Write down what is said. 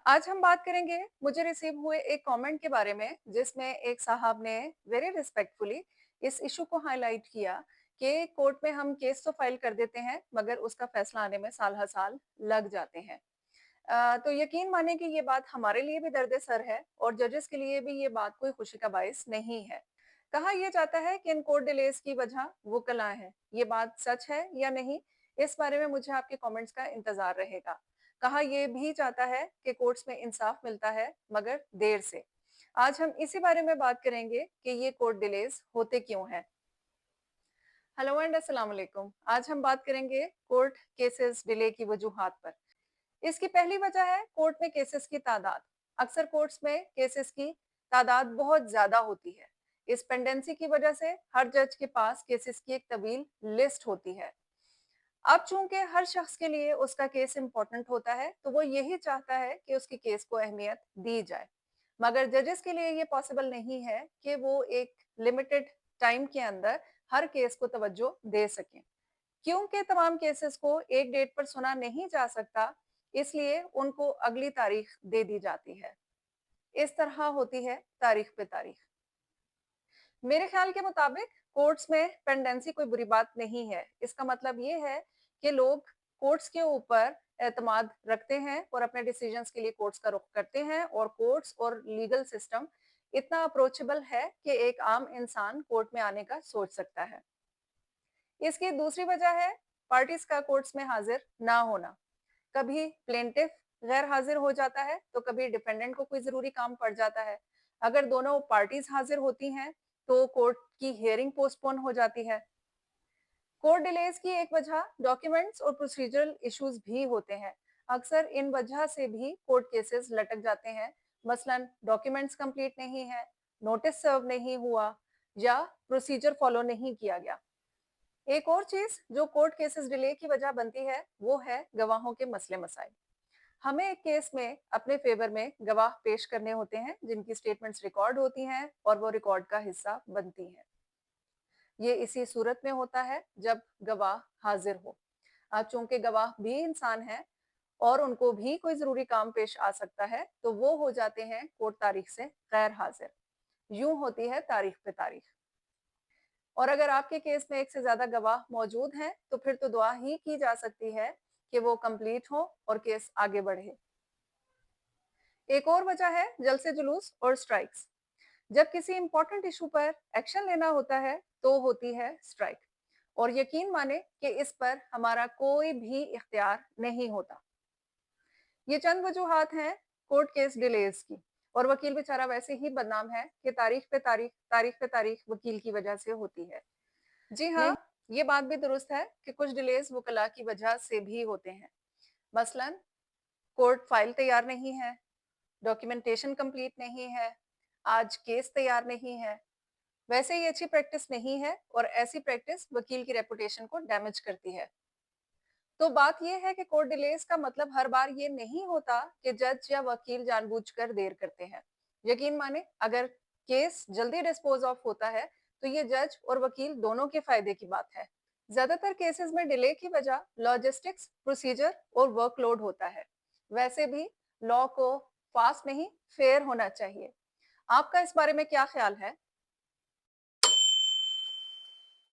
आज हम बात करेंगे मुझे रिसीव हुए एक कमेंट के बारे में, जिसमें एक साहब ने वेरी रिस्पेक्टफुली इस इशू को हाईलाइट किया कि कोर्ट में हम केस तो फाइल कर देते हैं मगर उसका फैसला आने में साल हर साल लग जाते हैं। तो यकीन माने कि ये बात हमारे लिए भी दर्द सर है और जजेस के लिए भी ये बात कोई खुशी का बायस नहीं है। कहा यह जाता है कि इन कोर्ट डिलेज की वजह वुकला है। ये बात सच है या नहीं, इस बारे में मुझे आपके कमेंट्स का इंतजार रहेगा। कहा यह भी जाता है कि कोर्ट्स में इंसाफ मिलता है मगर देर से। आज हम इसी बारे में बात करेंगे कि ये कोर्ट डिलेज होते क्यों हैं। हेलो एंड अस्सलाम वालेकुम। आज हम बात करेंगे कोर्ट केसेस डिले की वजूहात पर। इसकी पहली वजह है कोर्ट में केसेस की तादाद। अक्सर कोर्ट्स में केसेस की तादाद बहुत ज्यादा होती है। इस पेंडेंसी की वजह से हर जज के पास केसेस की एक तवील लिस्ट होती है। अब चूंकि हर शख्स के लिए उसका केस इंपॉर्टेंट होता है, तो वो यही चाहता है कि उसकी केस को अहमियत दी जाए। मगर जजेस के लिए ये पॉसिबल नहीं है कि वो एक लिमिटेड टाइम के अंदर हर केस को तवज्जो दे सकें। क्योंकि तमाम केसेस को एक डेट पर सुना नहीं जा सकता, इसलिए उनको अगली तारीख दे दी जाती है। इस तरह होती है तारीख पे तारीख। मेरे ख्याल के मुताबिक कोर्ट्स में पेंडेंसी कोई बुरी बात नहीं है। इसका मतलब ये है कि लोग कोर्ट्स के ऊपर एतमाद रखते हैं और अपने डिसीजंस के लिए कोर्ट्स का रुख करते हैं, और कोर्ट्स और लीगल सिस्टम इतना अप्रोचेबल है कि एक आम इंसान कोर्ट में आने का सोच सकता है। इसकी दूसरी वजह है पार्टीज का कोर्ट्स में हाजिर ना होना। कभी प्लेंटिफ गैर हाजिर हो जाता है तो कभी डिफेंडेंट को कोई जरूरी काम पड़ जाता है। अगर दोनों पार्टीज हाजिर होती हैं तो कोर्ट की हियरिंग पोस्टपोन हो जाती है। कोर्ट डिलेज की एक वजह डॉक्यूमेंट्स और प्रोसीजरल इश्यूज भी होते हैं। अक्सर इन वजह से भी कोर्ट केसेस लटक जाते हैं। मसलन डॉक्यूमेंट्स कंप्लीट नहीं है, नोटिस सर्व नहीं हुआ, या प्रोसीजर फॉलो नहीं किया गया। एक और चीज जो कोर्ट केसेस डिले की वजह बनती है वो है गवाहों के मसले मसाइल। हमें एक केस में अपने फेवर में गवाह पेश करने होते हैं जिनकी स्टेटमेंट्स रिकॉर्ड होती हैं और वो रिकॉर्ड का हिस्सा बनती हैं। ये इसी सूरत में होता है जब गवाह हाजिर हो। आज चूंकि गवाह भी इंसान है और उनको भी कोई जरूरी काम पेश आ सकता है, तो वो हो जाते हैं कोर्ट तारीख से गैर हाजिर। यूं होती है तारीख पे तारीख। और अगर आपके केस में एक से ज्यादा गवाह मौजूद हैं तो फिर तो दुआ ही की जा सकती है कि वो कंप्लीट हो और केस आगे बढ़े। एक और वजह है जलसे जुलूस और स्ट्राइक्स। जब किसी इंपॉर्टेंट इशू पर एक्शन लेना होता है तो होती है स्ट्राइक, और यकीन माने कि इस पर हमारा कोई भी इख्तियार नहीं होता। ये चंद वजूहात हैं कोर्ट केस डिलेज की, और वकील बेचारा वैसे ही बदनाम है कि तारीख पे तारीख वकील की वजह से होती है। जी हाँ, ये बात भी दुरुस्त है कि कुछ डिलेज वकला की वजह से भी होते हैं। मसलन कोर्ट फाइल तैयार नहीं है, डॉक्यूमेंटेशन कंप्लीट नहीं है, आज केस तैयार नहीं है। वैसे ये अच्छी प्रैक्टिस नहीं है और ऐसी प्रैक्टिस वकील की रेपुटेशन को डैमेज करती है। तो बात यह है कि कोर्ट डिलेस का मतलब हर बार ये नहीं होता कि जज या वकील जानबूझकर देर करते हैं। यकीन माने अगर केस जल्दी डिस्पोज ऑफ होता है तो ये जज और वकील दोनों के फायदे की बात है। ज्यादातर केसेस में डिले की वजह लॉजिस्टिक्स, प्रोसीजर और वर्कलोड होता है। वैसे भी लॉ को फास्ट नहीं, फेयर होना चाहिए। आपका इस बारे में क्या ख्याल है?